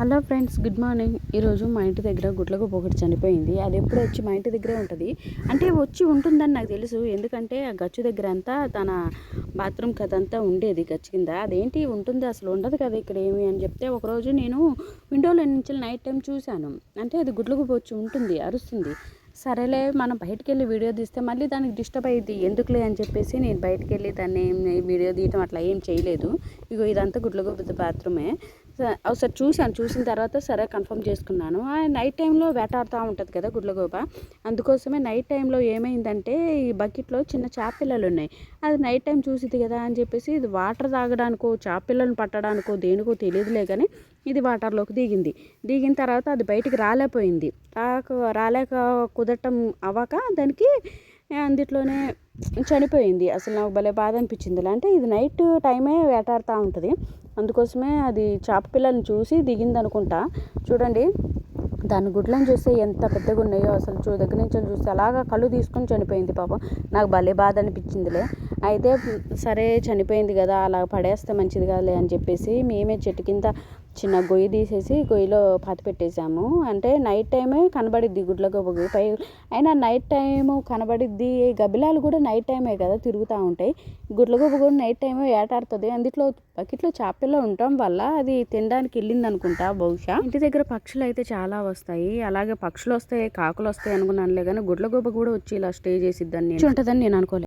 Hello friends, good morning. ఈరోజు మా ఇంటి దగ్గర గుడ్లగూబ ఒకటి చనిపోయింది. అది ఎప్పుడు వచ్చి మా ఇంటి దగ్గరే ఉంటుంది. అంటే వచ్చి ఉంటుందని నాకు తెలుసు, ఎందుకంటే ఆ గచ్చు దగ్గర అంతా తన బాత్రూమ్ కదంతా ఉండేది గచ్చు కింద. అదేంటి ఉంటుంది, అసలు ఉండదు కదా ఇక్కడ ఏమి అని చెప్తే, ఒకరోజు నేను విండోలో నుంచి నైట్ టైం చూశాను. అంటే అది గుడ్లగూబ వచ్చి ఉంటుంది, అరుస్తుంది. సరేలే మనం బయటికి వెళ్ళి వీడియో తీస్తే మళ్ళీ దానికి డిస్టర్బ్ అయ్యింది, ఎందుకులే అని చెప్పేసి నేను బయటికి వెళ్ళి దాన్ని వీడియో తీయటం అట్లా ఏం చేయలేదు. ఇగో ఇదంతా గుడ్లగూబ బాత్రూమే. ఒకసారి చూసిన తర్వాత సరే కన్ఫర్మ్ చేసుకున్నాను. నైట్ టైంలో వేటాడుతూ ఉంటుంది కదా గుడ్లగూబ, అందుకోసమే నైట్ టైంలో ఏమైందంటే ఈ బకెట్లో చిన్న చేపపిల్లలు ఉన్నాయి. అది నైట్ టైం చూసిద్ది కదా అని చెప్పేసి ఇది వాటర్ తాగడానికో చేపపిల్లలను పట్టడానికో దేనికో తెలియదులే కానీ ఇది వాటర్లోకి దిగిన తర్వాత అది బయటికి రాలేకపోయింది. రాలేక కుదరటం అవ్వక దానికి అందుట్లోనే చనిపోయింది. అసలు నాకు భలే బాధ అనిపించింది. అంటే ఇది నైట్ టైమే వేటాడుతూ ఉంటుంది, అందుకోసమే అది చేప పిల్లల్ని చూసి దిగింది అనుకుంటా. చూడండి, దాని గుడ్లను చూస్తే ఎంత పెద్దగా ఉన్నాయో, అసలు దగ్గర నుంచి చూస్తే అలాగా కళ్ళు తీసుకొని చనిపోయింది. పాపం నాకు భలే బాధ అనిపించిందిలే. అయితే సరే చనిపోయింది కదా, అలా పడేస్తే మంచిది కాదులే అని చెప్పేసి మేమే చెట్టు కింద చిన్న గొయ్యి తీసేసి గొయ్యిలో పాతి పెట్టేశాము. అంటే నైట్ టైమే కనబడిద్ది గుడ్లగూబ పై, అయినా నైట్ టైము కనబడిద్ది. గబ్బిలాలు కూడా నైట్ టైమే కదా తిరుగుతూ ఉంటాయి, గుడ్లగూబ కూడా నైట్ టైమే వేటాడుతుంది. అందులో బకెట్లో చేపల్లో ఉండటం వల్ల అది తినడానికి వెళ్ళింది అనుకుంటా బహుశా. ఇంటి దగ్గర పక్షులు అయితే చాలా వస్తాయి, అలాగే పక్షులు వస్తాయి, కాకులు వస్తాయి అనుకున్నానులే కానీ గుడ్లగూబ కూడా వచ్చి ఇలా స్టే చేసిద్దని ఉంటుందని నేను అనుకోలేదు.